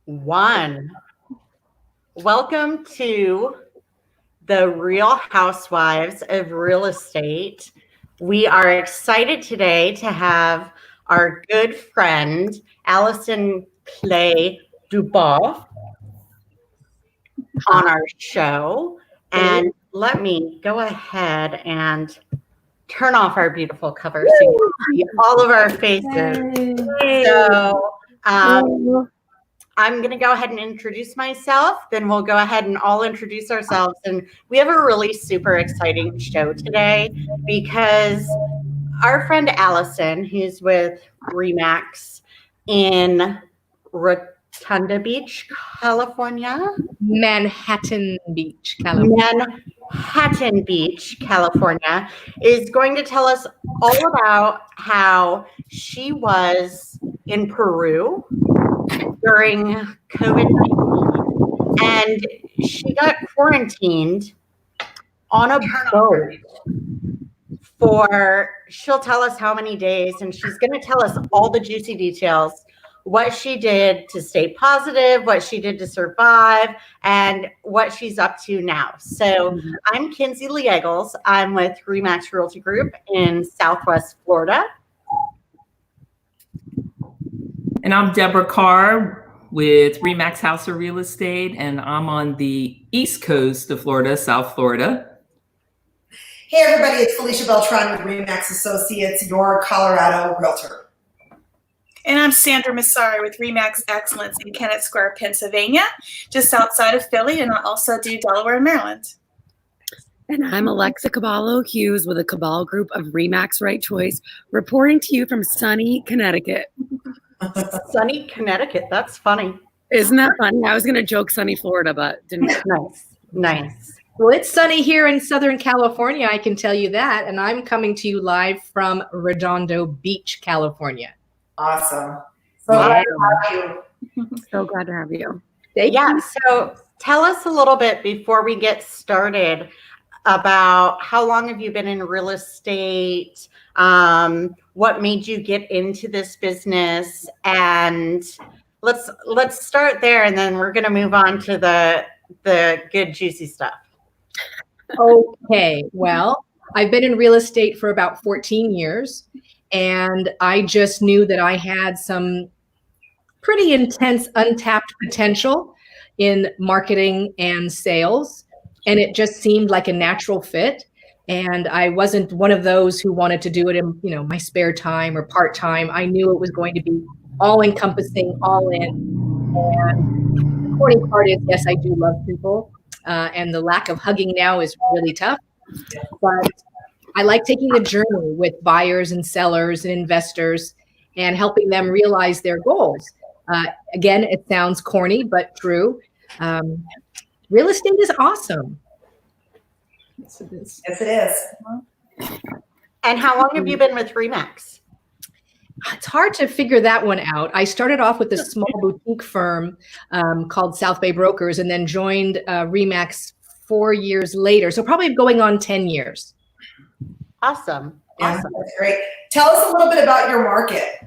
One. Welcome to the Real Housewives of Real Estate. We are excited today to have our good friend, Alison Clay-Duboff, on our show. And let me go ahead and turn off our beautiful cover so you can see all of our faces. So, I'm going to go ahead and introduce myself. Then we'll go ahead and all introduce ourselves. And we have a really super exciting show today because our friend Allison, who's with Remax in Redondo Beach, California. Manhattan Beach, California. Manhattan Beach, California, is going to tell us all about how she was in Peru during COVID-19, and she got quarantined on a boat for, she'll tell us how many days, and she's going to tell us all the juicy details, what she did to stay positive, what she did to survive, and what she's up to now. So I'm Kinsey Liegels. I'm with Remax Realty Group in Southwest Florida. And I'm Deborah Carr with Remax House of Real Estate, and I'm on the East Coast of Florida, South Florida. Hey everybody, it's Felicia Beltran with Remax Associates, your Colorado Realtor. And I'm Sandra Massari with Remax Excellence in Kennett Square, Pennsylvania, just outside of Philly, and I also do Delaware and Maryland. And I'm Alexa Caballo Hughes with the Cabal Group of Remax Right Choice, reporting to you from sunny Connecticut. Sunny Connecticut. That's funny. Isn't that funny? I was going to joke sunny Florida, but didn't. Nice. Well, it's sunny here in Southern California, I can tell you that. And I'm coming to you live from Redondo Beach, California. Awesome. So glad to have you. So glad to have you. So tell us a little bit before we get started about how long have you been in real estate? What made you get into this business? And let's start there, and then we're going to move on to the good juicy stuff. Okay, well, I've been in real estate for about 14 years, and I just knew that I had some pretty intense untapped potential in marketing and sales, and it just seemed like a natural fit. And I wasn't one of those who wanted to do it in, my spare time or part-time. I knew it was going to be all-encompassing, all in. And the important part is, yes, I do love people. And the lack of hugging now is really tough. But I like taking the journey with buyers and sellers and investors and helping them realize their goals. Again, it sounds corny, but true. Real estate is awesome. Yes, it is. And how long have you been with Remax? It's hard to figure that one out. I started off with a small boutique firm called South Bay Brokers, and then joined Remax 4 years later. So probably going on 10 years. Awesome. Yeah, that's great. Tell us a little bit about your market.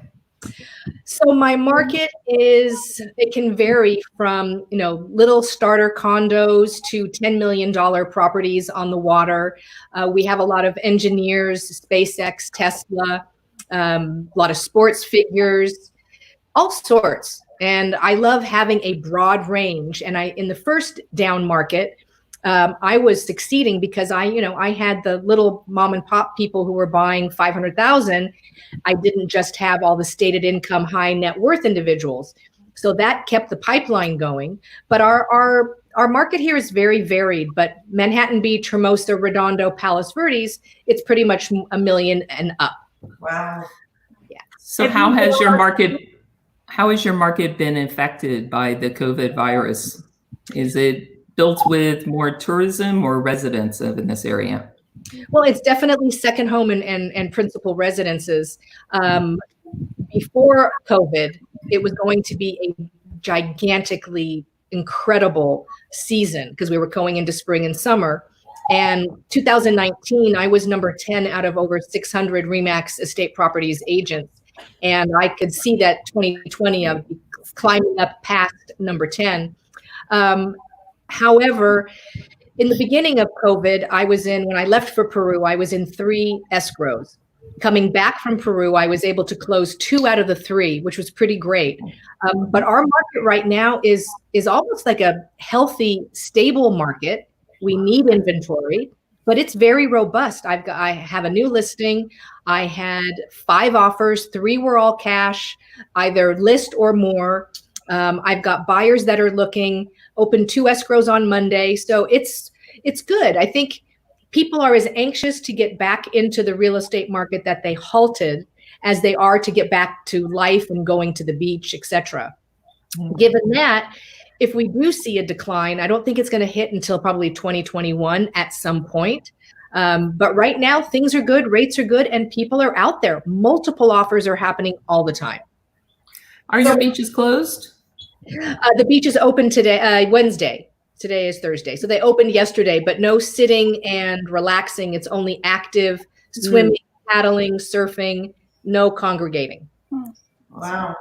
So my market it can vary from, little starter condos to $10 million properties on the water. We have a lot of engineers, SpaceX, Tesla, a lot of sports figures, all sorts. And I love having a broad range. And in the first down market, I was succeeding because I had the little mom and pop people who were buying 500,000. I didn't just have all the stated income, high net worth individuals. So that kept the pipeline going. But our market here is very varied. But Manhattan Beach, Hermosa, Redondo, Palos Verdes, it's pretty much $1 million and up. Wow. Yeah. So how has your market been affected by the COVID virus? Is it built with more tourism or residents in this area? Well, it's definitely second home and principal residences. Before COVID, it was going to be a gigantically incredible season because we were going into spring and summer. And 2019, I was number 10 out of over 600 Remax Estate Properties agents. And I could see that 2020 of climbing up past number 10. However, in the beginning of COVID, when I left for Peru, I was in 3 escrows. Coming back from Peru, I was able to close 2 out of the 3, which was pretty great. But our market right now is almost like a healthy, stable market. We need inventory, but it's very robust. I have a new listing. I had 5 offers, 3 were all cash, either list or more. I've got buyers that are looking, open 2 escrows on Monday. So it's good. I think people are as anxious to get back into the real estate market that they halted as they are to get back to life and going to the beach, etc. Given that, if we do see a decline, I don't think it's going to hit until probably 2021 at some point. But right now, things are good, rates are good, and people are out there. Multiple offers are happening all the time. Are your beaches closed? The beach is open today, Wednesday. Today is Thursday. So they opened yesterday, but no sitting and relaxing. It's only active swimming, paddling, surfing, no congregating. Wow.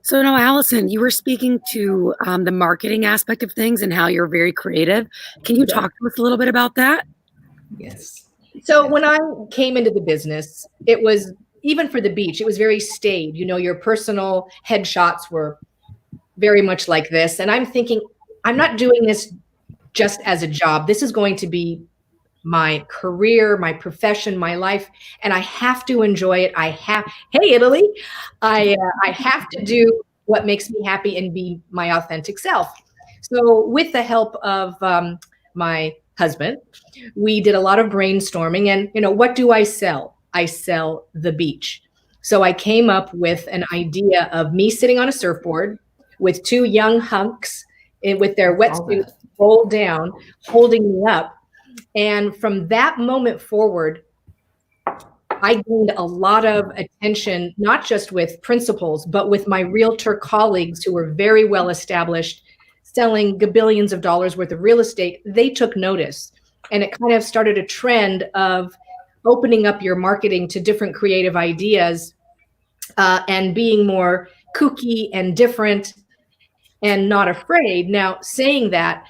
So now, Alison, you were speaking to the marketing aspect of things and how you're very creative. Can you talk to us a little bit about that? Yes. So when I came into the business, it was, even for the beach, it was very staid. You know, your personal headshots were very much like this. And I'm thinking, I'm not doing this just as a job. This is going to be my career, my profession, my life, and I have to enjoy it. Hey, Italy, I have to do what makes me happy and be my authentic self. So with the help of my husband, we did a lot of brainstorming, and what do I sell? I sell the beach. So I came up with an idea of me sitting on a surfboard with 2 young hunks with their wetsuits rolled down, holding me up. And from that moment forward, I gained a lot of attention, not just with principals, but with my realtor colleagues who were very well established, selling billions of dollars worth of real estate. They took notice, and it kind of started a trend of opening up your marketing to different creative ideas and being more kooky and different and not afraid. Now, saying that,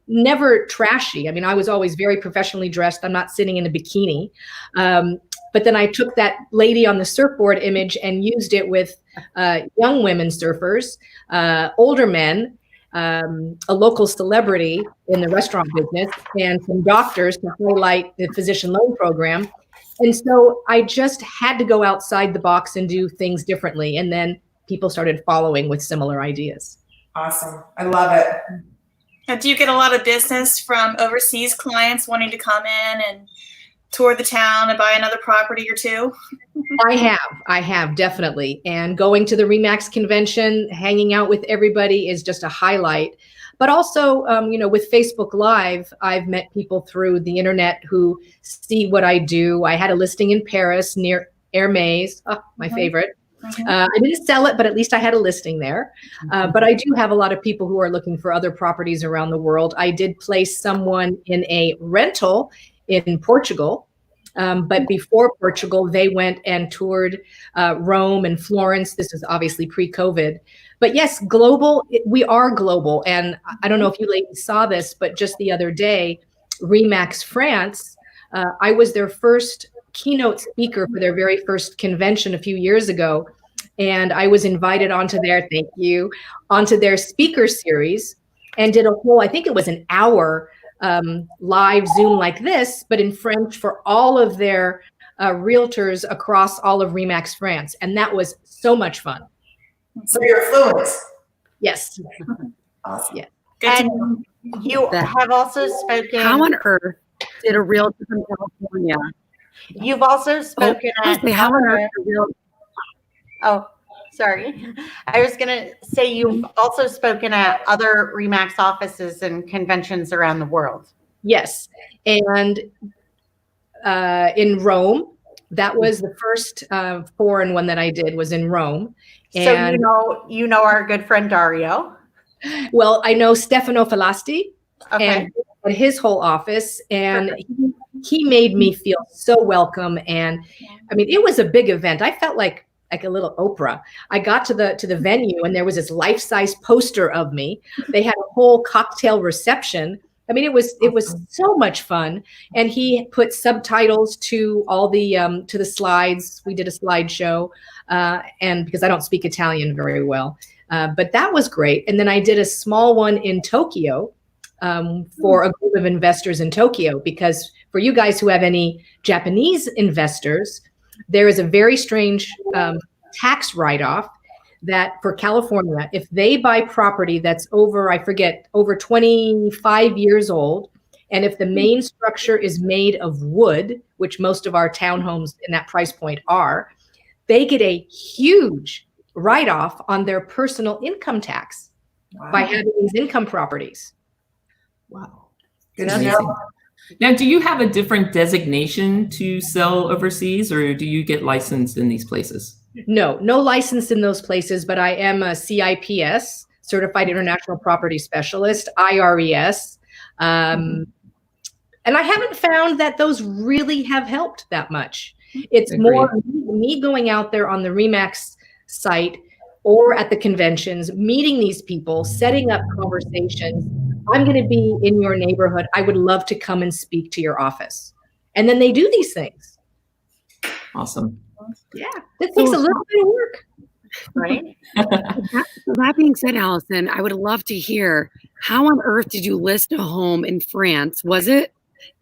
never trashy. I mean, I was always very professionally dressed. I'm not sitting in a bikini. But then I took that lady on the surfboard image and used it with young women surfers, older men, a local celebrity in the restaurant business, and some doctors to highlight the physician loan program. And so I just had to go outside the box and do things differently. And then people started following with similar ideas. Awesome. I love it. Now, do you get a lot of business from overseas clients wanting to come in and tour the town and buy another property or 2? I have definitely. And going to the RE/MAX convention, hanging out with everybody is just a highlight. But also, with Facebook Live, I've met people through the internet who see what I do. I had a listing in Paris near Hermes, my favorite. I didn't sell it, but at least I had a listing there. But I do have a lot of people who are looking for other properties around the world. I did place someone in a rental in Portugal. But before Portugal, they went and toured Rome and Florence. This was obviously pre-COVID. But yes, global, we are global. And I don't know if you ladies saw this, but just the other day, RE/MAX France, I was their first keynote speaker for their very first convention a few years ago. And I was invited onto their speaker series and did a whole, I think it was an hour live Zoom like this, but in French for all of their realtors across all of RE/MAX France. And that was so much fun. So you're fluent. Yes. Awesome. Yeah. And you have also spoken. How on earth did a realtor from California? You've also spoken at. How on earth did a realtor? Oh, sorry. I was going to say you've also spoken at other RE/MAX offices and conventions around the world. Yes. And in Rome, that was the first foreign one that I did, was in Rome. And so you know our good friend Dario. Well, I know Stefano Falasti Okay. and his whole office, and he made me feel so welcome. And I mean, it was a big event. I felt like like a little Oprah. I got to the venue and there was this life-size poster of me. They had a whole cocktail reception. I mean, it was so much fun. And he put subtitles to all the to the slides. We did a slideshow, and because I don't speak Italian very well, but that was great. And then I did a small one in Tokyo for a group of investors in Tokyo, because for you guys who have any Japanese investors, there is a very strange tax write-off that for California, if they buy property that's over, I forget, over 25 years old, and if the main structure is made of wood, which most of our townhomes in that price point are, they get a huge write-off on their personal income tax by having these income properties. Wow. Good to Amazing. know. Now, do you have a different designation to sell overseas, or do you get licensed in these places? No license in those places, but I am a CIPS, Certified International Property Specialist, IRES. And I haven't found that those really have helped that much. It's more me going out there on the RE/MAX site or at the conventions, meeting these people, setting up conversations. I'm going to be in your neighborhood. I would love to come and speak to your office. And then they do these things. Awesome. Yeah, it takes a little bit of work. Right? That being said, Allison, I would love to hear, how on earth did you list a home in France? Was it?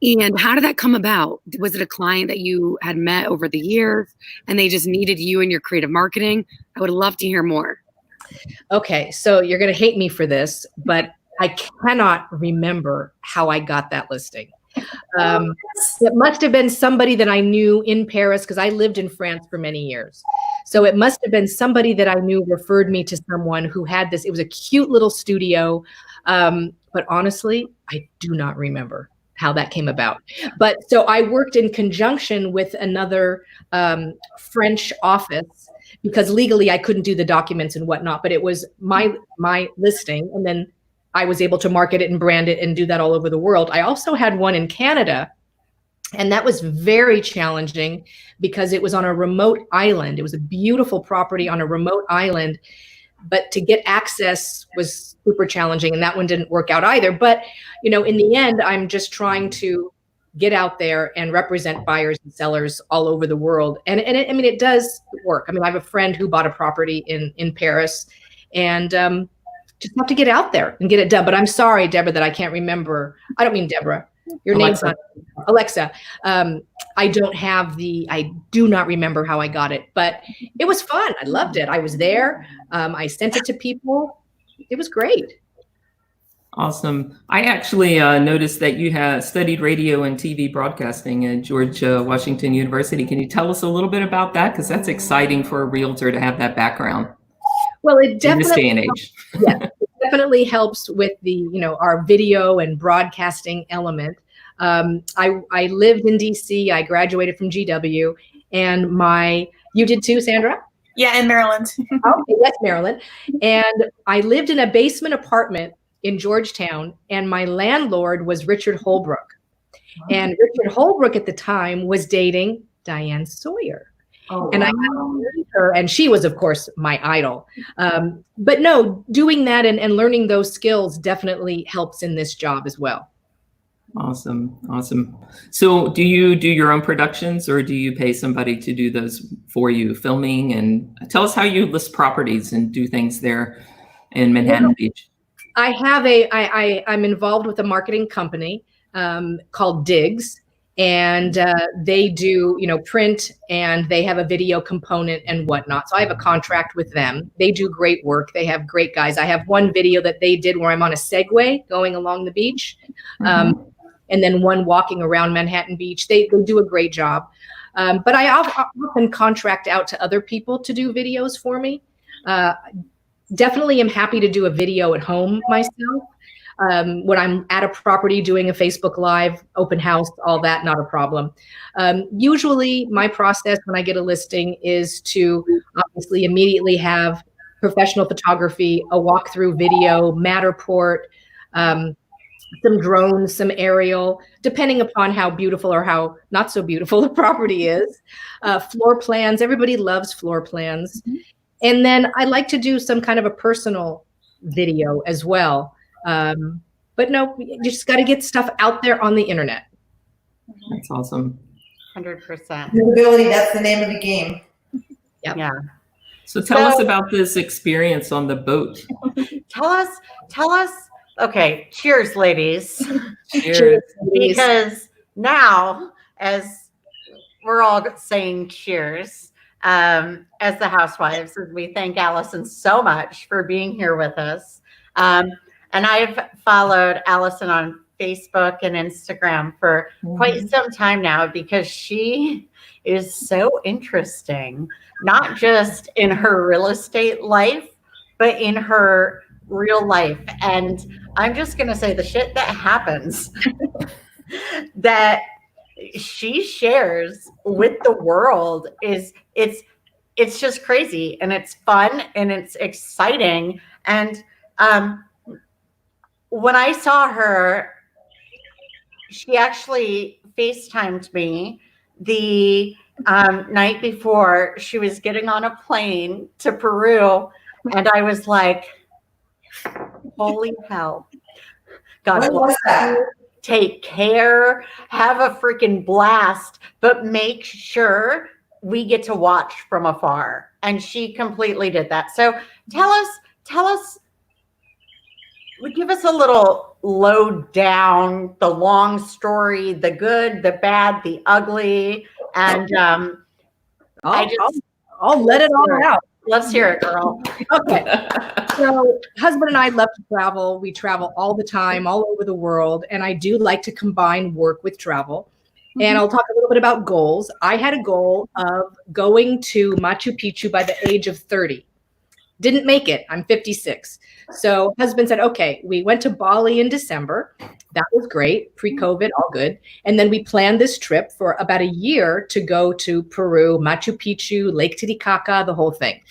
And how did that come about? Was it a client that you had met over the years and they just needed you and your creative marketing? I would love to hear more. Okay, so you're going to hate me for this, but I cannot remember how I got that listing. It must have been somebody that I knew in Paris, because I lived in France for many years. So it must have been somebody that I knew referred me to someone who had this. It was a cute little studio. But honestly, I do not remember how that came about. But so I worked in conjunction with another French office, because legally I couldn't do the documents and whatnot, but it was my listing. And then I was able to market it and brand it and do that all over the world. I also had one in Canada, and that was very challenging because it was on a remote island. It was a beautiful property on a remote island, but to get access was super challenging, and that one didn't work out either. But, in the end, I'm just trying to get out there and represent buyers and sellers all over the world. And it does work. I have a friend who bought a property in Paris, and just have to get out there and get it done. But I'm sorry, Deborah, that I can't remember. I don't mean Deborah. Your name's not Alexa. I do not remember how I got it, but it was fun. I loved it. I was there. I sent it to people. It was great. Awesome. I actually noticed that you have studied radio and TV broadcasting at George Washington University. Can you tell us a little bit about that? Because that's exciting for a realtor to have that background. Well, it definitely, in this day and age. Yeah, it definitely helps with the, our video and broadcasting element. I lived in DC. I graduated from GW, and you did too, Sandra? Yeah, in Maryland. Okay, yes, Maryland. And I lived in a basement apartment in Georgetown, and my landlord was Richard Holbrook. And Richard Holbrook at the time was dating Diane Sawyer. Oh, and I got to meet her, and she was, of course, my idol. But no, doing that and learning those skills definitely helps in this job as well. Awesome. So do you do your own productions, or do you pay somebody to do those for you, filming? And tell us how you list properties and do things there in Manhattan Beach. I'm involved with a marketing company called Diggs. And they do, print, and they have a video component and whatnot. So I have a contract with them. They do great work. They have great guys. I have one video that they did where I'm on a Segway going along the beach, and then one walking around Manhattan Beach. They do a great job. But I often contract out to other people to do videos for me. Definitely am happy to do a video at home myself. When I'm at a property doing a Facebook Live, open house, all that, not a problem. Usually my process when I get a listing is to obviously immediately have professional photography, a walkthrough video, Matterport, some drones, some aerial, depending upon how beautiful or how not so beautiful the property is. Floor plans, everybody loves floor plans. And then I like to do some kind of a personal video as well. But no, you just got to get stuff out there on the internet. That's awesome. 100%. Visibility, that's the name of the game. Yep. Yeah. So tell us about this experience on the boat. Tell us. Okay, cheers, ladies. Cheers. Because now, as we're all saying cheers, as the housewives, and we thank Alison so much for being here with us. And I've followed Alison on Facebook and Instagram for quite some time now because she is so interesting, not just in her real estate life, but in her real life. And I'm just going to say the shit that happens that she shares with the world it's just crazy, and it's fun and it's exciting. And when I saw her, she actually FaceTimed me the night before she was getting on a plane to Peru. And I was like, holy hell. God When was that? take care, have a freaking blast, but make sure we get to watch from afar. And she completely did that. So tell us, give us a little low down, the long story, the good, the bad, the ugly. And I'll let it all out. Let's hear it, girl. Okay. So husband and I love to travel. We travel all the time, all over the world. And I do like to combine work with travel. And I'll talk a little bit about goals. I had a goal of going to Machu Picchu by the age of 30. Didn't make it. I'm 56. So husband said, okay, we went to Bali in December. That was great. Pre-COVID, all good. And then we planned this trip for about a year to go to Peru, Machu Picchu, Lake Titicaca, the whole thing.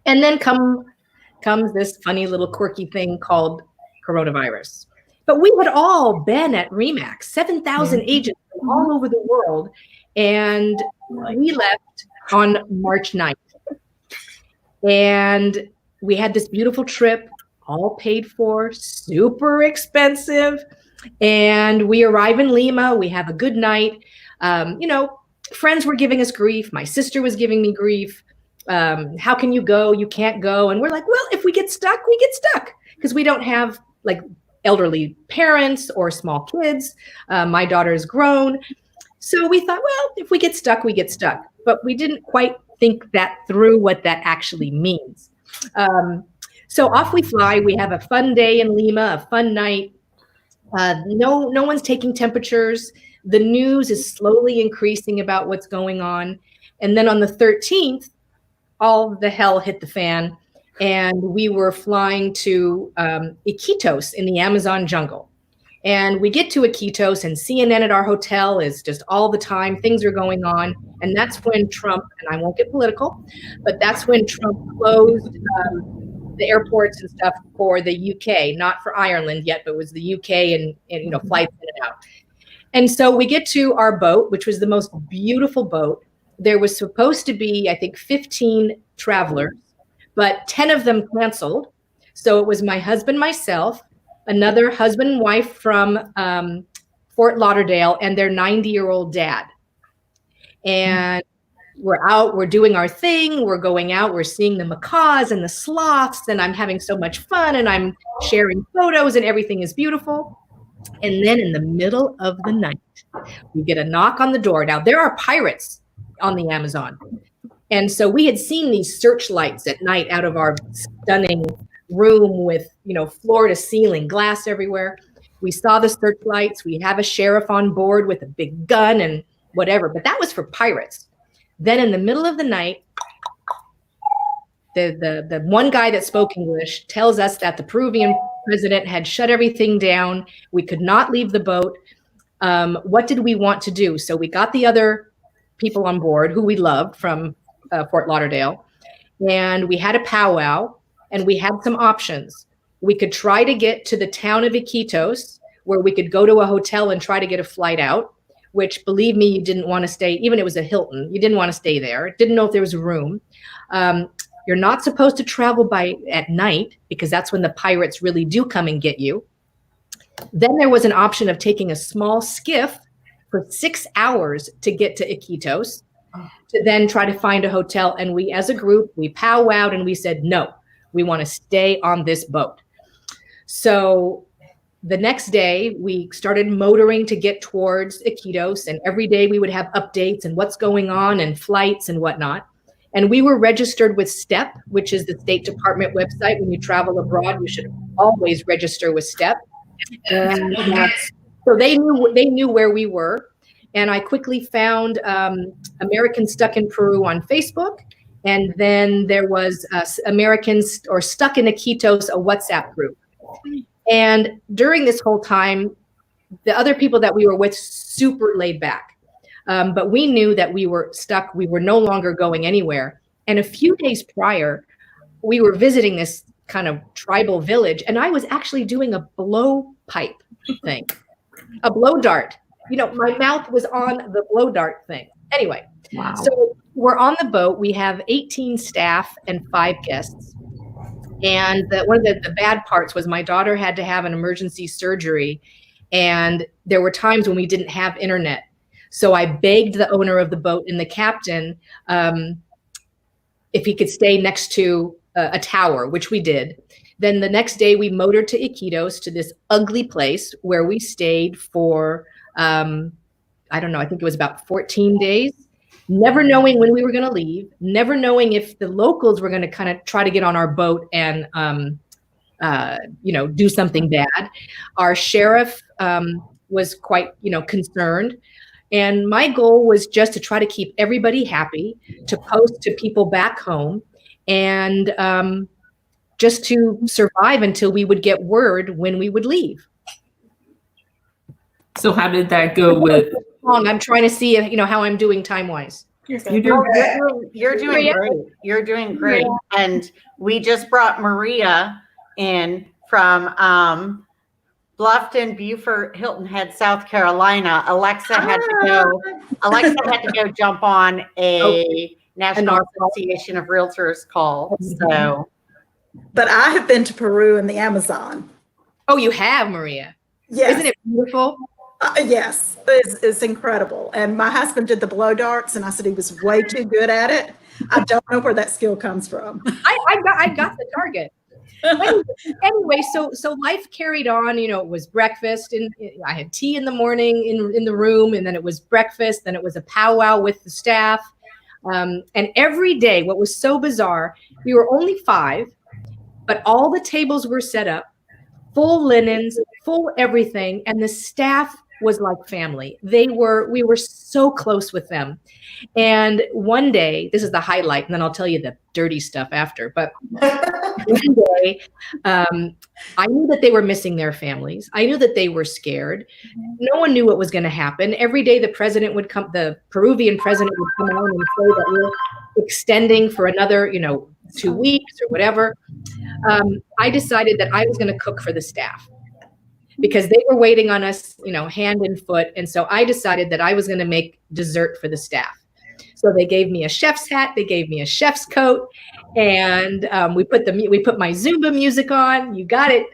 And then comes this funny little quirky thing called coronavirus. But we had all been at RE/MAX, 7,000 agents from all over the world. And we left on March 9th. And we had this beautiful trip, all paid for, super expensive. And we arrive in Lima. We have a good night. Friends were giving us grief. My sister was giving me grief. How can you go? You can't go. And we're like, well, if we get stuck, we get stuck. Because we don't have like elderly parents or small kids. My daughter is grown. So we thought, well, if we get stuck, we get stuck. But we didn't quite think that through, what that actually means. So off we fly. We have a fun day in Lima, a fun night. No one's taking temperatures. The news is slowly increasing about what's going on. And then on the 13th, all the hell hit the fan. And we were flying to Iquitos in the Amazon jungle. And we get to Iquitos, and CNN at our hotel is just all the time. Things are going on. And that's when Trump, and I won't get political, but that's when Trump closed the airports and stuff for the UK, not for Ireland yet, but it was the UK and flights in and out. And so we get to our boat, which was the most beautiful boat. There was supposed to be, I think, 15 travelers, but 10 of them canceled. So it was my husband, myself, another husband and wife from Fort Lauderdale, and their 90-year-old dad. And we're out, we're doing our thing, we're going out, we're seeing the macaws and the sloths, and I'm having so much fun, and I'm sharing photos, and everything is beautiful. And then in the middle of the night, we get a knock on the door. Now, there are pirates on the Amazon. And so we had seen these searchlights at night out of our stunning room with, floor to ceiling, glass everywhere. We saw the searchlights. We have a sheriff on board with a big gun and whatever, but that was for pirates. Then in the middle of the night, the one guy that spoke English tells us that the Peruvian president had shut everything down. We could not leave the boat. What did we want to do? So we got the other people on board who we loved from Fort Lauderdale, and we had a powwow, and we had some options. We could try to get to the town of Iquitos, where we could go to a hotel and try to get a flight out, which, believe me, you didn't want to stay. Even it was a Hilton, you didn't want to stay there. Didn't know if there was room. You're not supposed to travel at night, because that's when the pirates really do come and get you. Then there was an option of taking a small skiff for 6 hours to get to Iquitos, to then try to find a hotel. And we, as a group, we powwowed and we said, no, we want to stay on this boat. So the next day we started motoring to get towards Iquitos, and every day we would have updates and what's going on and flights and whatnot. And we were registered with STEP, which is the State Department website. When you travel abroad, you should always register with STEP. And so they knew where we were. And I quickly found Americans Stuck in Peru on Facebook. And then there was Americans or Stuck in Iquitos, a WhatsApp group. And during this whole time, the other people that we were with, super laid back. But we knew that we were stuck. We were no longer going anywhere. And a few days prior, we were visiting this kind of tribal village, and I was actually doing a blowpipe thing, a blow dart. You know, my mouth was on the blow dart thing. Anyway, Wow. So we're on the boat. We have 18 staff and 5 guests. And one of the bad parts was my daughter had to have an emergency surgery, and there were times when we didn't have internet. So I begged the owner of the boat and the captain if he could stay next to a tower, which we did. Then the next day we motored to Iquitos, to this ugly place where we stayed for, I don't know, I think it was about 14 days, never knowing when we were going to leave, never knowing if the locals were going to kind of try to get on our boat and, do something bad. Our sheriff was quite, concerned. And my goal was just to try to keep everybody happy, to post to people back home, and just to survive until we would get word when we would leave. So how did that go with? I'm trying to see if, how I'm doing time-wise. You're doing You're doing great. You're doing great. And we just brought Maria in from Bluffton, Beaufort, Hilton Head, South Carolina. Alexa had to go jump on a National Association of Realtors call. So, but I have been to Peru and the Amazon. Oh, you have, Maria? Yes. Isn't it beautiful? Yes, it's incredible. And my husband did the blow darts, and I said he was way too good at it. I don't know where that skill comes from. I got the target. Anyway, so life carried on. It was breakfast, and I had tea in the morning in the room, and then it was breakfast, then it was a powwow with the staff. And every day, what was so bizarre, we were only 5, but all the tables were set up, full linens, full everything, and the staff was like family. We were so close with them. And one day, this is the highlight, and then I'll tell you the dirty stuff after, but one day, I knew that they were missing their families. I knew that they were scared. No one knew what was going to happen. Every day the Peruvian president would come on and say that we're extending for another, 2 weeks or whatever. I decided that I was going to cook for the staff, because they were waiting on us, hand and foot. And so I decided that I was going to make dessert for the staff. So they gave me a chef's hat, they gave me a chef's coat, and we put my Zumba music on. You got it.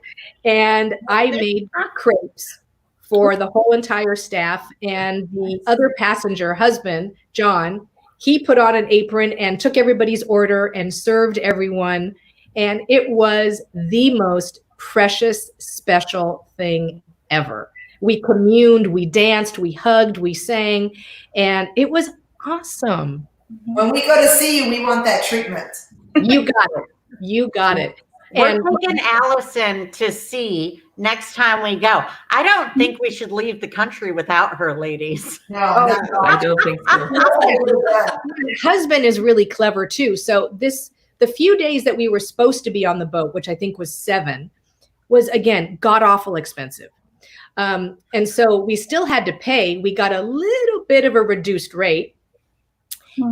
And I made crepes for the whole entire staff. And the other passenger husband, John, he put on an apron and took everybody's order and served everyone. And it was the most precious, special thing ever. We communed, we danced, we hugged, we sang, and it was awesome. When we go to see you, we want that treatment. You got it. We're taking Allison to see next time we go. I don't think we should leave the country without her, ladies. No, I don't think so. My husband is really clever too. So the few days that we were supposed to be on the boat, which I think was 7, was again god awful expensive. And so we still had to pay. We got a little bit of a reduced rate.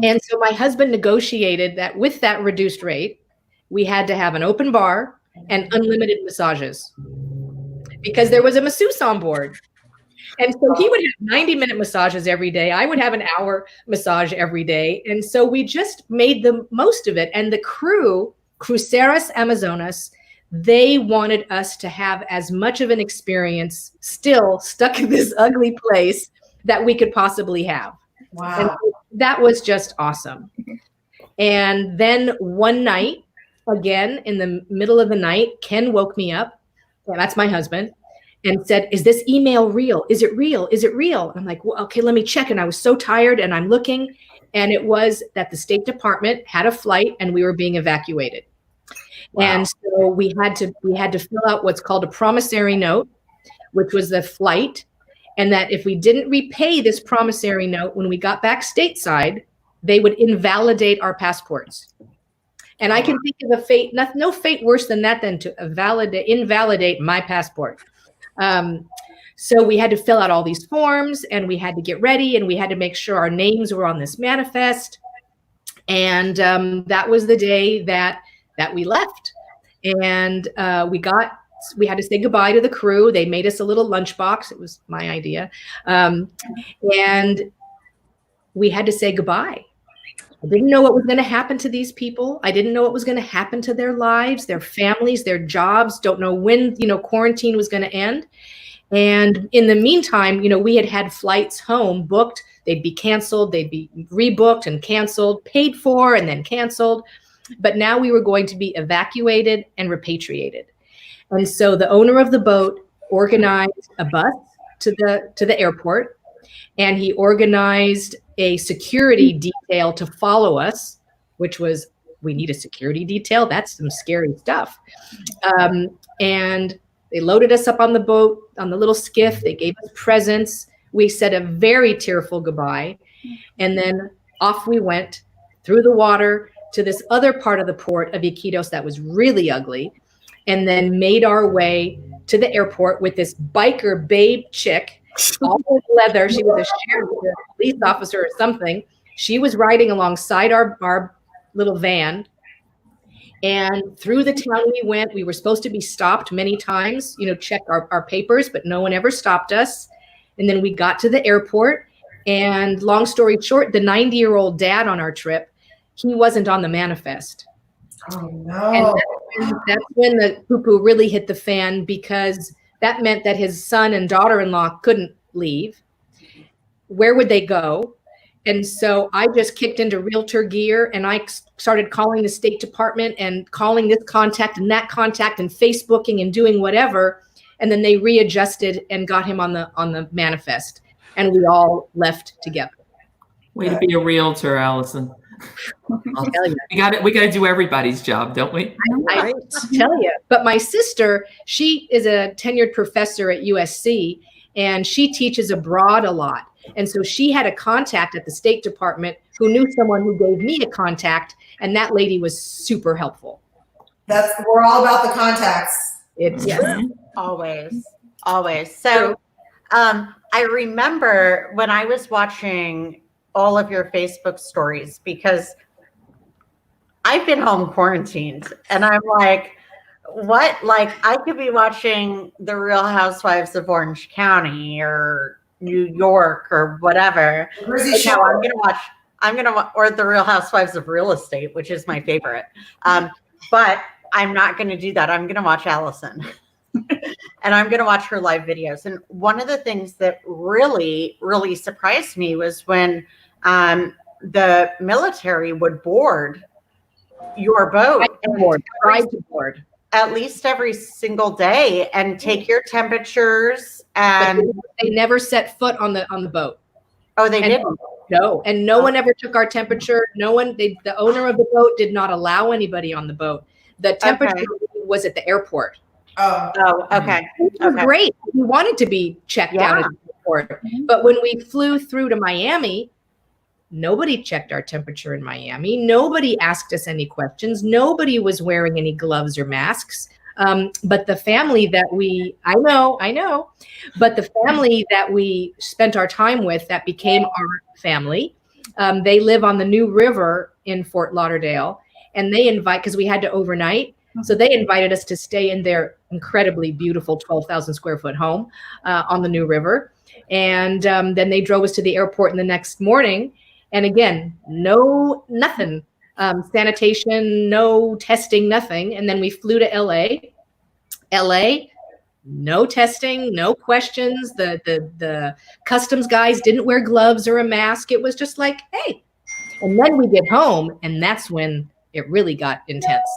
And so my husband negotiated that with that reduced rate, we had to have an open bar, and unlimited massages because there was a masseuse on board. And so he would have 90-minute massages every day. I would have an hour massage every day. And so we just made the most of it. And the crew, Cruceras Amazonas, they wanted us to have as much of an experience still stuck in this ugly place that we could possibly have. Wow. And so that was just awesome. And then one night, again, in the middle of the night, Ken woke me up. And that's my husband. And said, is this email real? Is it real? Is it real? I'm like, well, okay, let me check. And I was so tired and I'm looking. And it was that the State Department had a flight and we were being evacuated. Wow. And so we had to fill out what's called a promissory note, which was the flight. And that if we didn't repay this promissory note when we got back stateside, they would invalidate our passports. And I can think of a fate, no fate worse than that than to invalidate my passport. So we had to fill out all these forms and we had to get ready and we had to make sure our names were on this manifest. And that was the day that we left. And we had to say goodbye to the crew. They made us a little lunchbox. It was my idea. And we had to say goodbye. I didn't know what was going to happen to these people. I didn't know what was going to happen to their lives, their families, their jobs. Don't know when, quarantine was going to end. And in the meantime, we had flights home booked. They'd be canceled. They'd be rebooked and canceled, paid for and then canceled. But now we were going to be evacuated and repatriated. And so the owner of the boat organized a bus to the airport, and he organized a security detail to follow us, which was, we need a security detail. That's some scary stuff. And they loaded us up on the boat, on the little skiff. They gave us presents. We said a very tearful goodbye. And then off we went through the water to this other part of the port of Iquitos that was really ugly, and then made our way to the airport with this biker babe chick, all with leather. She was a sheriff, a police officer or something. She was riding alongside our little van. And through the town we went. We were supposed to be stopped many times, check our papers, but no one ever stopped us. And then we got to the airport. And long story short, the 90-year-old dad on our trip, he wasn't on the manifest. Oh, no. And that's when the poo-poo really hit the fan, because that meant that his son and daughter-in-law couldn't leave. Where would they go? And so I just kicked into Realtor gear, and I started calling the State Department and calling this contact and that contact and Facebooking and doing whatever. And then they readjusted and got him on the manifest, and we all left together. Way to be a realtor, Alison. We got to do everybody's job, don't we? I tell you. But my sister, she is a tenured professor at USC, and she teaches abroad a lot. And so she had a contact at the State Department who knew someone who gave me a contact, and that lady was super helpful. We're all about the contacts. It's always. So I remember when I was watching all of your Facebook stories, because I've been home quarantined, and I'm like, what? Like, I could be watching The Real Housewives of Orange County or New York or whatever. No, I'm gonna watch, or The Real Housewives of Real Estate, which is my favorite. But I'm not gonna do that. I'm gonna watch Alison. And I'm going to watch her live videos. And one of the things that really, really surprised me was when the military would board your boat. Board at least every single day and take your temperatures. And they never set foot on the boat. Oh, they didn't? No. And no one ever took our temperature. The owner of the boat did not allow anybody on the boat. The temperature was at the airport. Oh, okay. It was great. We wanted to be checked out at the airport. But when we flew through to Miami, nobody checked our temperature in Miami. Nobody asked us any questions. Nobody was wearing any gloves or masks. But the family that I know, but the family that we spent our time with, that became our family, they live on the New River in Fort Lauderdale, and they invite, because we had to overnight, So they invited us to stay in their incredibly beautiful 12,000 square foot home on the New River. And then they drove us to the airport in the next morning. And again, nothing, sanitation, no testing, nothing. And then we flew to LA. No testing, no questions. The customs guys didn't wear gloves or a mask. It was just like, hey. And then we get home, and that's when it really got intense.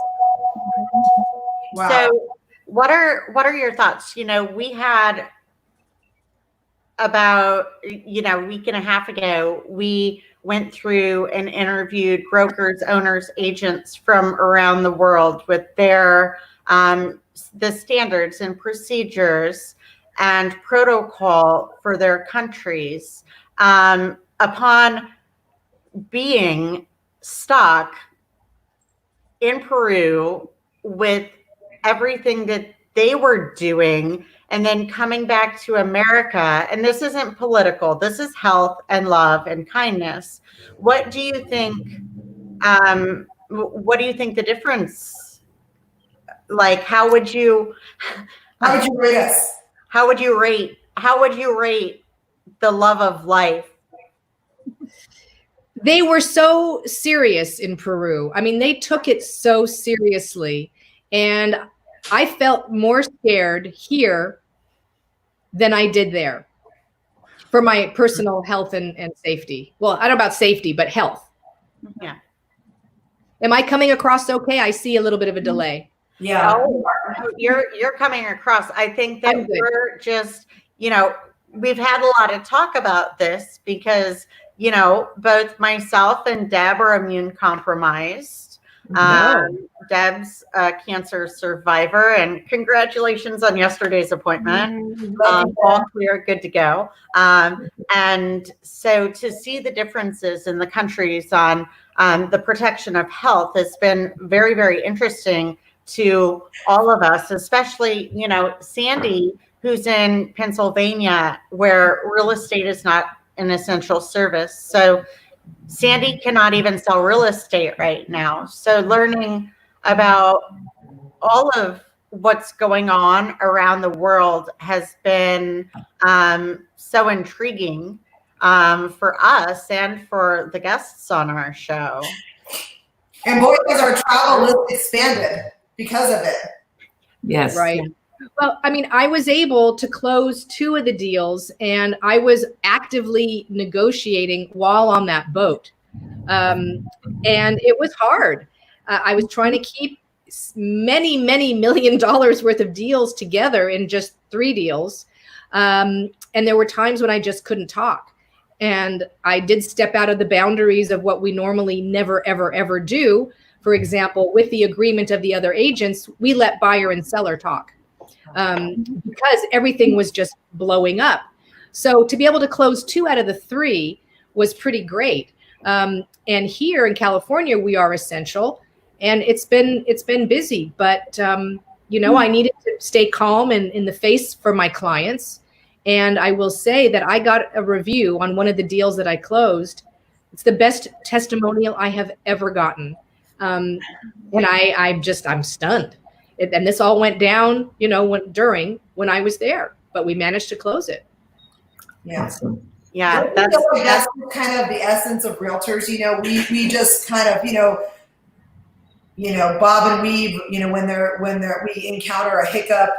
Wow. So what are your thoughts? We had about, a week and a half ago, we went through and interviewed brokers, owners, agents from around the world with their the standards and procedures and protocol for their countries. Upon being stuck in Peru with everything that they were doing and then coming back to America, and this isn't political, this is health and love and kindness. What do you think, the difference, like, how would you rate us? How would you rate the love of life? They were so serious in Peru. I mean, they took it so seriously. And I felt more scared here than I did there for my personal health and safety. Well, I don't know about safety, but health. Yeah. Am I coming across okay? I see a little bit of a delay. Yeah. Oh, you're coming across. I think that we're just, we've had a lot of talk about this because, both myself and Deb are immune compromised. Deb's a cancer survivor, and congratulations on yesterday's appointment. All clear, good to go. And so to see the differences in the countries on the protection of health has been very, very interesting to all of us, especially, Sandy, who's in Pennsylvania, where real estate is not an essential service. So Sandy cannot even sell real estate right now. So learning about all of what's going on around the world has been so intriguing for us and for the guests on our show. And boy, has our travel list expanded because of it. Yes. Right. Well, I mean, I was able to close 2 of the deals, and I was actively negotiating while on that boat. And it was hard. I was trying to keep many, many $1 million worth of deals together in just 3 deals. And there were times when I just couldn't talk. And I did step out of the boundaries of what we normally never, ever, ever do. For example, with the agreement of the other agents, we let buyer and seller talk because everything was just blowing up. So to be able to close 2 out of the 3 was pretty great. And here in California, we are essential, and it's been busy. But I needed to stay calm and in the face for my clients. And I will say that I got a review on one of the deals that I closed. It's the best testimonial I have ever gotten. And I'm stunned. And this all went down, when I was there, but we managed to close it. Yeah. Awesome. Yeah, that's kind of the essence of realtors. We just kind of, bob and weave, when we encounter a hiccup,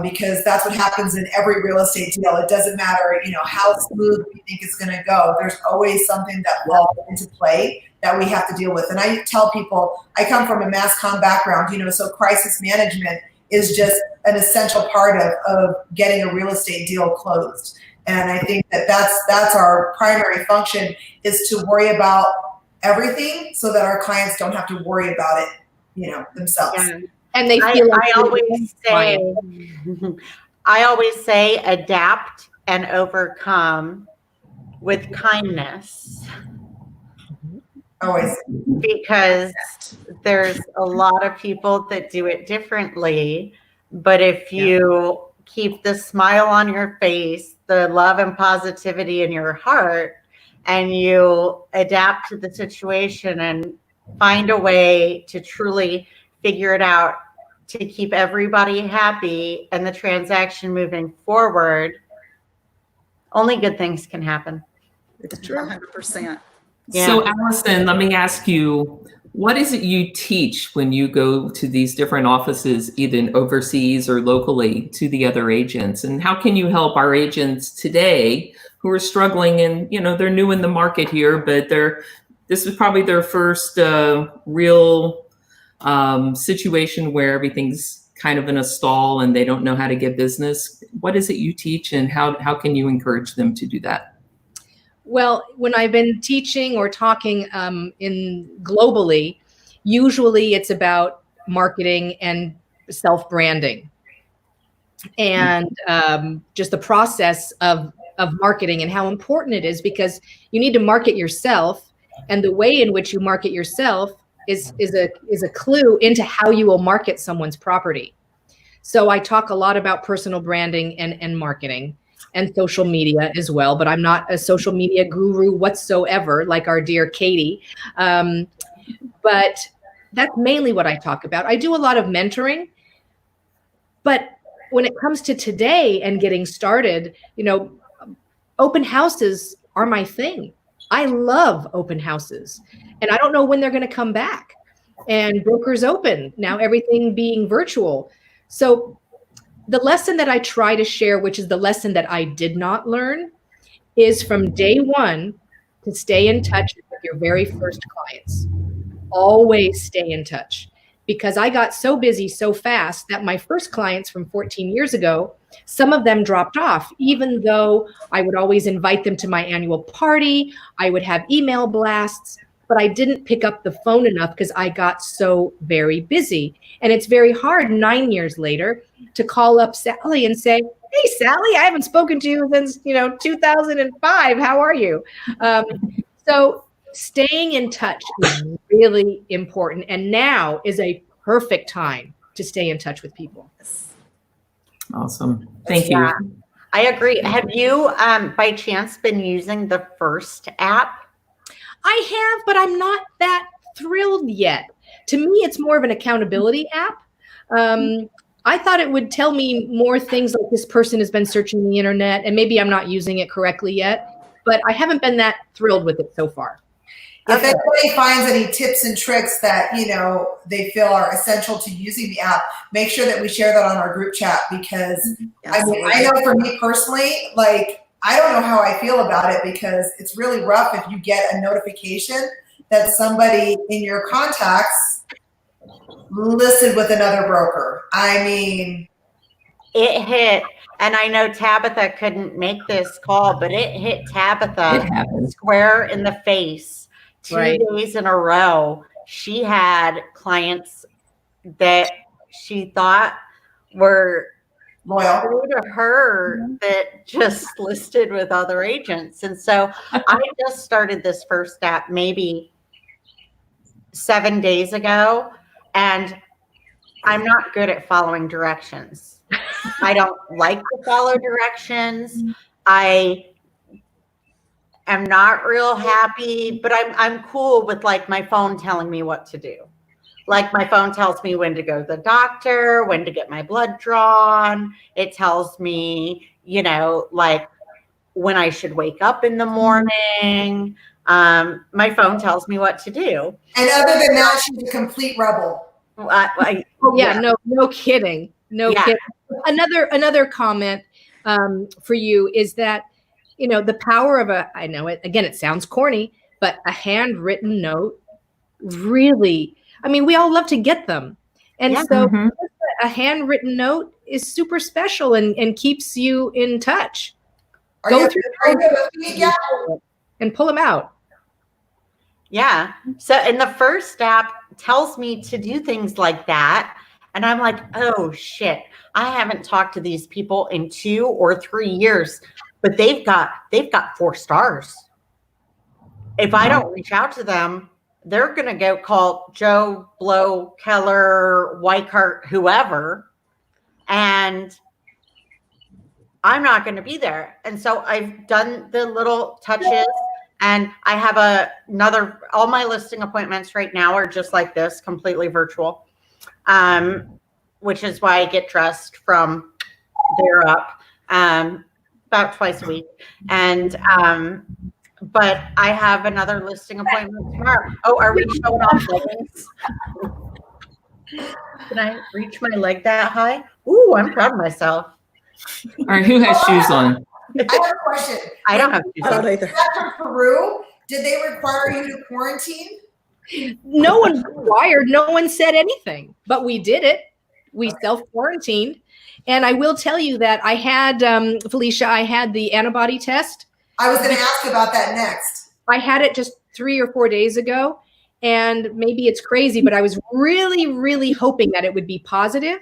because that's what happens in every real estate deal. It doesn't matter, how smooth we think it's going to go. There's always something that falls into play that we have to deal with. And I tell people, I come from a mass comm background, so crisis management is just an essential part of getting a real estate deal closed. And I think that's our primary function, is to worry about everything so that our clients don't have to worry about it, themselves. Yeah. And they feel I always say adapt and overcome with kindness. Always. Because there's a lot of people that do it differently. But if you keep the smile on your face, the love and positivity in your heart, and you adapt to the situation and find a way to truly figure it out to keep everybody happy and the transaction moving forward, only good things can happen. It's true. 100%. Yeah. So Allison, let me ask you, what is it you teach when you go to these different offices, either overseas or locally, to the other agents? And how can you help our agents today who are struggling and, they're new in the market here, but this is probably their first real situation where everything's kind of in a stall and they don't know how to get business. What is it you teach, and how can you encourage them to do that? Well, when I've been teaching or talking globally, usually it's about marketing and self-branding, and just the process of marketing and how important it is, because you need to market yourself, and the way in which you market yourself is a clue into how you will market someone's property. So I talk a lot about personal branding and marketing and social media as well, but I'm not a social media guru whatsoever, like our dear Katie. But that's mainly what I talk about. I do a lot of mentoring, but when it comes to today and getting started, open houses are my thing. I love open houses, and I don't know when they're going to come back. And brokers open now, everything being virtual. So the lesson that I try to share, which is the lesson that I did not learn, is from day one to stay in touch with your very first clients. Always stay in touch, because I got so busy so fast that my first clients from 14 years ago, some of them dropped off, even though I would always invite them to my annual party. I would have email blasts, but I didn't pick up the phone enough because I got so very busy. And it's very hard 9 years later to call up Sally and say, "Hey, Sally, I haven't spoken to you since 2005. How are you?" So staying in touch is really important, and now is a perfect time to stay in touch with people. Awesome. Thank you. Yeah, I agree. Have you, by chance, been using the First app? I have, but I'm not that thrilled yet. To me, it's more of an accountability app. I thought it would tell me more things like this person has been searching the internet, and maybe I'm not using it correctly yet, but I haven't been that thrilled with it so far. If anybody finds any tips and tricks that they feel are essential to using the app, make sure that we share that on our group chat, because I know for me personally, I don't know how I feel about it, because it's really rough if you get a notification that somebody in your contacts listed with another broker. I mean, it hit, and I know Tabitha couldn't make this call, but it hit Tabitha square in the face. 2 days in a row. She had clients that she thought were loyal to her that just listed with other agents. And so I just started this First app maybe 7 days ago, and I'm not good at following directions. I don't like to follow directions. I am not real happy, but I'm cool with my phone telling me what to do. Like, my phone tells me when to go to the doctor, when to get my blood drawn. It tells me, when I should wake up in the morning. My phone tells me what to do. And other than that, she's a complete rebel. No kidding. No kidding. Another comment for you is that, the power of I know it, again, it sounds corny, but a handwritten note really, we all love to get them. And so a handwritten note is super special and keeps you in touch. Go through and pull them out. Yeah. So, and the First app tells me to do things like that. And I'm like, oh shit, I haven't talked to these people in 2 or 3 years, but they've got 4 stars. If I don't reach out to them, they're going to go call Joe Blow, Keller, Weichert, whoever, and I'm not going to be there. And so I've done the little touches, and I have all my listing appointments right now are just like this, completely virtual. which is why I get dressed from there up about twice a week. And but I have another listing appointment tomorrow. Oh, are we showing off leggings? Can I reach my leg that high? Ooh, I'm proud of myself. All right, who has shoes on? I have a question. I don't have shoes I don't on. either. After Peru, did they require you to quarantine? No one required, no one said anything, but we did it. We self-quarantined. And I will tell you that I had, Felicia, I had the antibody test. I was going to ask about that next. I had it just 3 or 4 days ago. And maybe it's crazy, but I was really, really hoping that it would be positive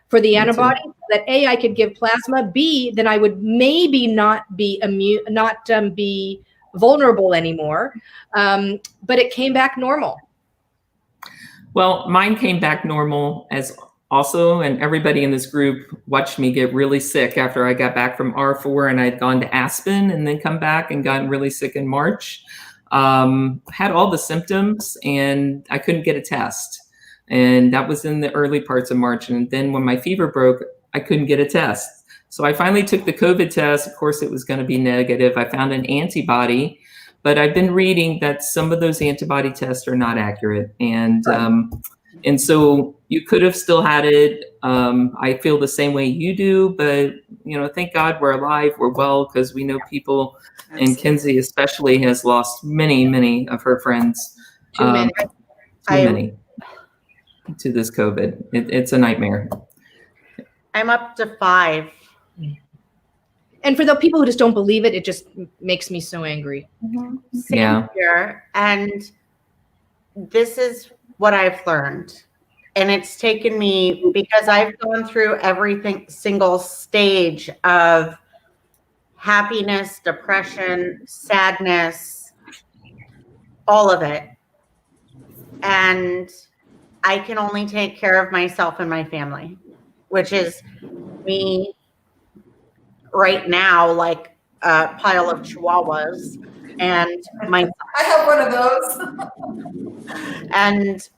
for the antibody, that A, I could give plasma, B, then I would maybe not be immune, not be vulnerable anymore. But it came back normal. Well, mine came back normal as also, and everybody in this group watched me get really sick after I got back from R4 and I'd gone to Aspen and then come back and gotten really sick in March. Had all the symptoms and I couldn't get a test. And that was in the early parts of March. And then when my fever broke, I couldn't get a test. So I finally took the COVID test. Of course, it was going to be negative. I found an antibody, but I've been reading that some of those antibody tests are not accurate. And so you could have still had it. I feel the same way you do, but thank God we're alive, we're well, because we know people, and Kenzie especially has lost many of her friends. Too many. Too many to this COVID. It's a nightmare. I'm up to 5. And for the people who just don't believe it, it just makes me so angry. Same here. And this is what I've learned. And it's taken me, because I've gone through single stage of happiness, depression, sadness, all of it. And I can only take care of myself and my family, which is me right now, like a pile of chihuahuas. And I have one of those. And,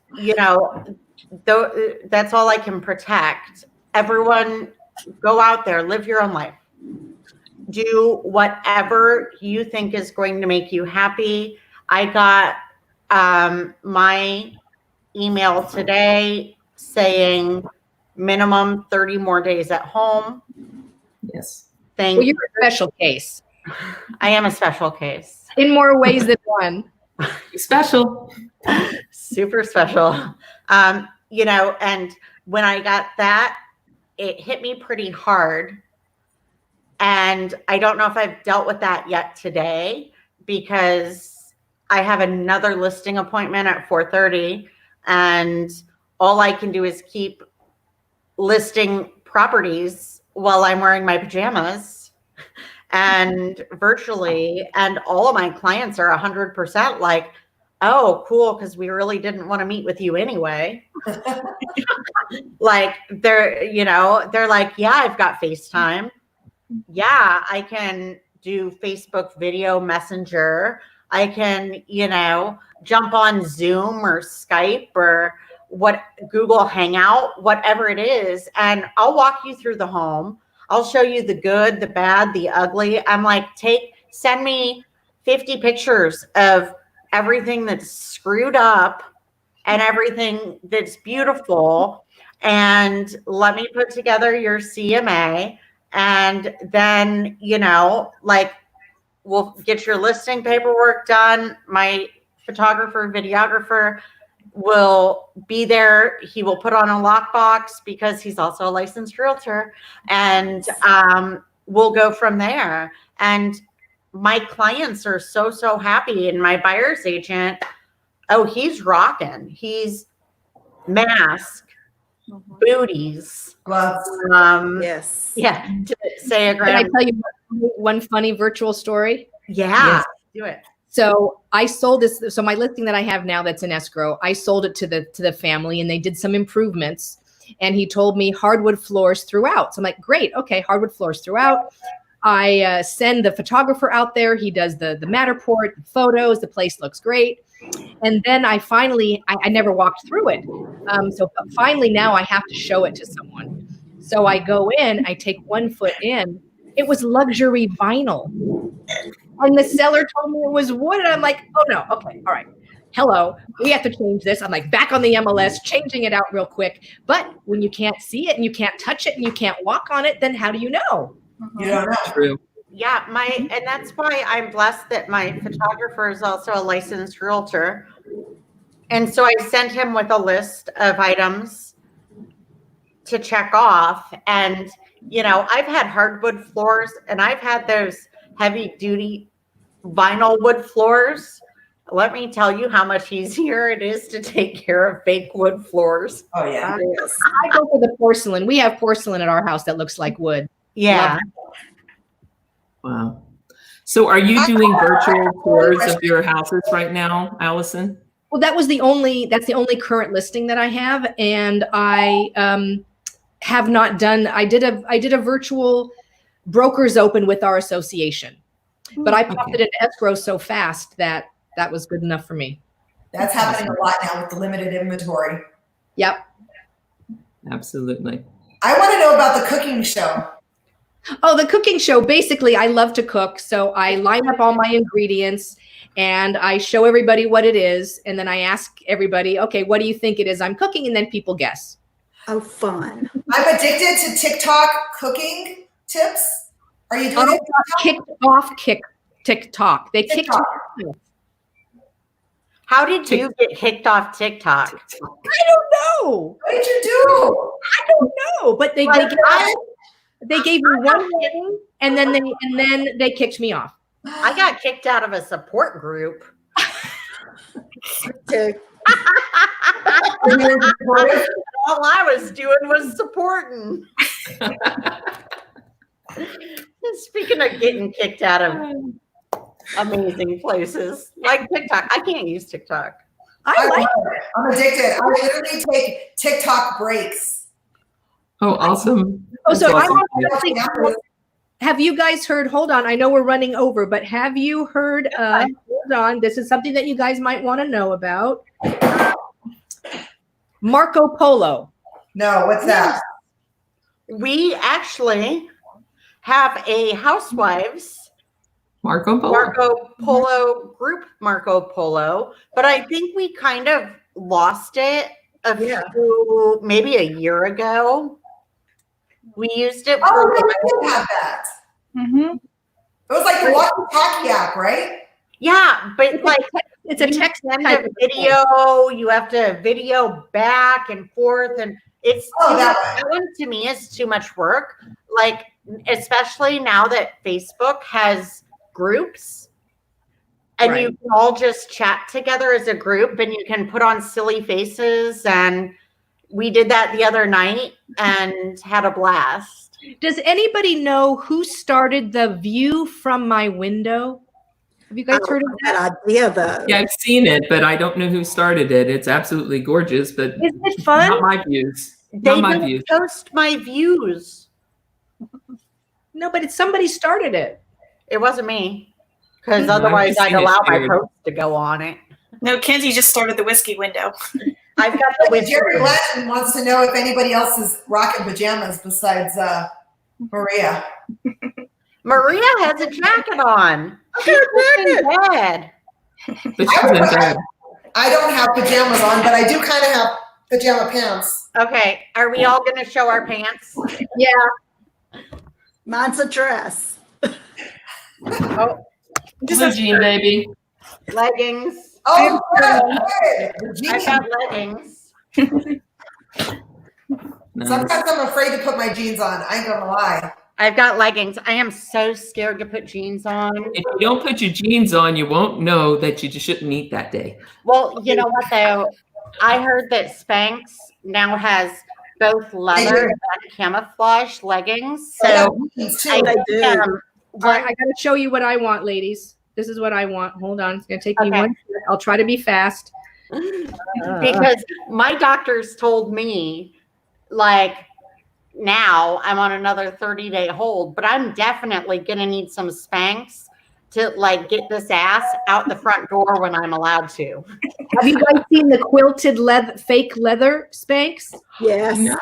that's all I can protect. Everyone, go out there, live your own life. Do whatever you think is going to make you happy. I got my email today saying minimum 30 more days at home. Yes. Thank Well, you're a special case. I am a special case. In more ways than one. Special. Super special. And when I got that, it hit me pretty hard. And I don't know if I've dealt with that yet today, because I have another listing appointment at 4:30, and all I can do is keep listing properties while I'm wearing my pajamas and virtually. And all of my clients are 100% like, oh, cool, because we really didn't want to meet with you anyway. Like they're like, yeah, I've got FaceTime. Yeah, I can do Facebook video messenger. I can, jump on Zoom or Skype or Google Hangout, whatever it is. And I'll walk you through the home. I'll show you the good, the bad, the ugly. I'm like, send me 50 pictures of everything that's screwed up and everything that's beautiful. And let me put together your CMA. And then, we'll get your listing paperwork done. My photographer, videographer will be there. He will put on a lockbox because he's also a licensed realtor. And we'll go from there. And my clients are so happy. And my buyer's agent, oh, he's rocking. He's mask, booties, Gloves. Yes. yeah, to say a Can I grand. tell you one funny virtual story? Yeah, Yes. do it. So I sold this. So my listing that I have now that's in escrow, I sold it to the family, and they did some improvements. And he told me hardwood floors throughout. So I'm like, great, okay, hardwood floors throughout. I send the photographer out there. He does the Matterport, the photos. The place looks great. And then I finally, I never walked through it. So finally now I have to show it to someone. So I go in, I take 1 foot in. It was luxury vinyl. And the seller told me it was wood. And I'm like, oh no, okay, all right. Hello, we have to change this. I'm like back on the MLS, changing it out real quick. But when you can't see it and you can't touch it and you can't walk on it, then how do you know? You don't know. True. Yeah, and that's why I'm blessed that my photographer is also a licensed realtor. And so I sent him with a list of items to check off. And, you know, I've had hardwood floors and I've had those heavy duty vinyl wood floors. Let me tell you how much easier it is to take care of fake wood floors. Oh yeah. I go for the porcelain. We have porcelain at our house that looks like wood. Yeah. Wow. So are you doing virtual tours of your houses right now, Allison? Well, that's the only current listing that I have. And I have not done, I did a virtual brokers open with our association, but I popped it in escrow so fast that was good enough for me. That's happening a lot now with the limited inventory. Yep. Absolutely. I want to know about the cooking show. Oh, the cooking show. Basically, I love to cook. So I line up all my ingredients and I show everybody what it is. And then I ask everybody, okay, what do you think it is I'm cooking? And then people guess. Oh, fun. I'm addicted to TikTok cooking tips. Are you doing it? Kicked off TikTok. They kicked me off. How did you get kicked off TikTok? I don't know. What did you do? I don't know. But they gave me one rating and then they kicked me off. I got kicked out of a support group. Okay. All I was doing was supporting. Speaking of getting kicked out of amazing places like TikTok, I can't use TikTok. I like it. I'm addicted. I literally take TikTok breaks. Oh, awesome. Oh, so That's awesome. have you guys heard, hold on, I know we're running over, but have you heard, hold on, this is something that you guys might want to know about. Marco Polo. No, what's that? We actually have a Housewives Marco Polo group, Marco Polo, but I think we kind of lost it maybe a year ago. We used it for we did have that. Mm-hmm. It was like the walkie-talkie app, right? Yeah, but like it's a text send type a video, you have to video back and forth, and it's that one to me is too much work. Like, especially now that Facebook has groups and you can all just chat together as a group and you can put on silly faces, and we did that the other night and had a blast. Does anybody know who started the view from my window? Have you guys heard of that? Idea, though. Yeah, I've seen it, but I don't know who started it. It's absolutely gorgeous, but isn't it fun? Not my views. They Not my don't views. post my views. No, but somebody started it. It wasn't me, because otherwise I'd allow my post to go on it. No, Kenzie just started the whiskey window. I've got the whiskey. Jerry Letton wants to know if anybody else is rocking pajamas besides Maria. Maria has a jacket on. She's in bed. But she's in bed. I don't have pajamas on, but I do kind of have pajama pants. Okay, are we all going to show our pants? Yeah. Mine's a dress. Oh, Blue jean, baby. leggings. Oh, good. I've got leggings. Nice. Sometimes I'm afraid to put my jeans on. I ain't gonna lie. I've got leggings. I am so scared to put jeans on. If you don't put your jeans on, you won't know that you just shouldn't eat that day. Well, you know what though? I heard that Spanx now has both leather and camouflage leggings. So They do. I got to show you what I want, ladies. This is what I want. Hold on. It's going to take me 1 second. I'll try to be fast. Because my doctors told me, like, now I'm on another 30-day hold, but I'm definitely going to need some Spanx. to like get this ass out the front door when I'm allowed to. Have you guys seen the quilted fake leather Spanx? Yes. No.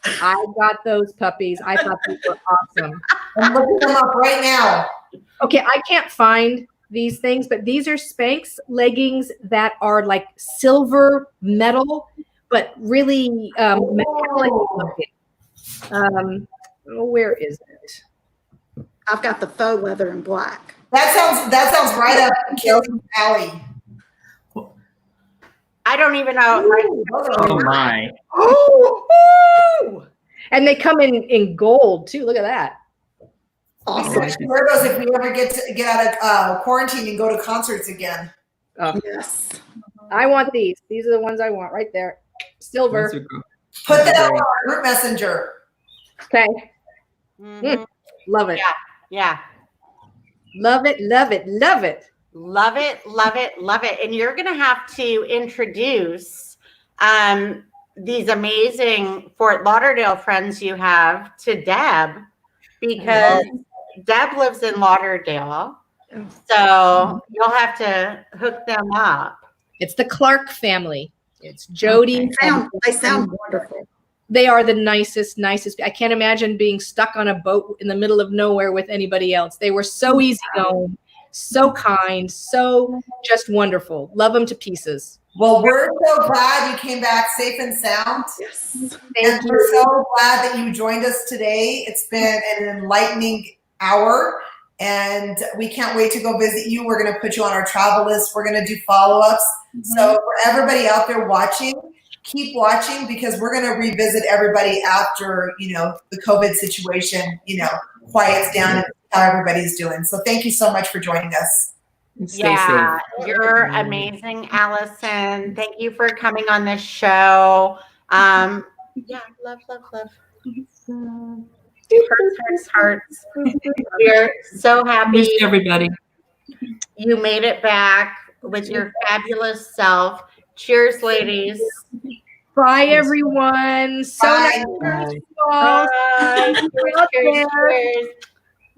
I got those puppies. I thought they were awesome. I'm looking them up right now. Okay, I can't find these things, but these are Spanx leggings that are like silver metal, but really metallic looking. Where is it? I've got the faux leather and black. That sounds right up Kelly's alley. I don't even know. Oh my. Oh, and they come in gold too. Look at that. Awesome. Wear those if we ever get out of quarantine and go to concerts again. Oh, Yes. I want these. These are the ones I want right there. Silver. Those are good. Put that on our group messenger. Okay. Mhm. Love it. Yeah. Love it. Love it. Love it. Love it, love it, love it. And you're going to have to introduce these amazing Fort Lauderdale friends you have to Deb, because Deb lives in Lauderdale. So you'll have to hook them up. It's the Clark family. It's Jody. They sound wonderful. They are the nicest. I can't imagine being stuck on a boat in the middle of nowhere with anybody else. They were so easygoing, so kind, so just wonderful. Love them to pieces. Well, we're so glad you came back safe and sound. Yes. Thank you. We're so glad that you joined us today. It's been an enlightening hour, and we can't wait to go visit you. We're going to put you on our travel list. We're going to do follow-ups. So for everybody out there watching, keep watching, because we're going to revisit everybody after, the COVID situation, quiets down and how everybody's doing. So thank you so much for joining us. And stay safe. You're amazing, Allison. Thank you for coming on this show. Love. Hearts. We're so happy Miss everybody. you made it back with your fabulous self. Cheers, ladies. Bye, everyone. So Bye. nice to meet you all. Bye. Cheers, cheers.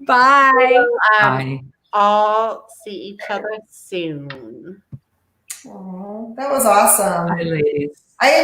Bye. Bye. All see each other soon. Oh, that was awesome. Bye, ladies. I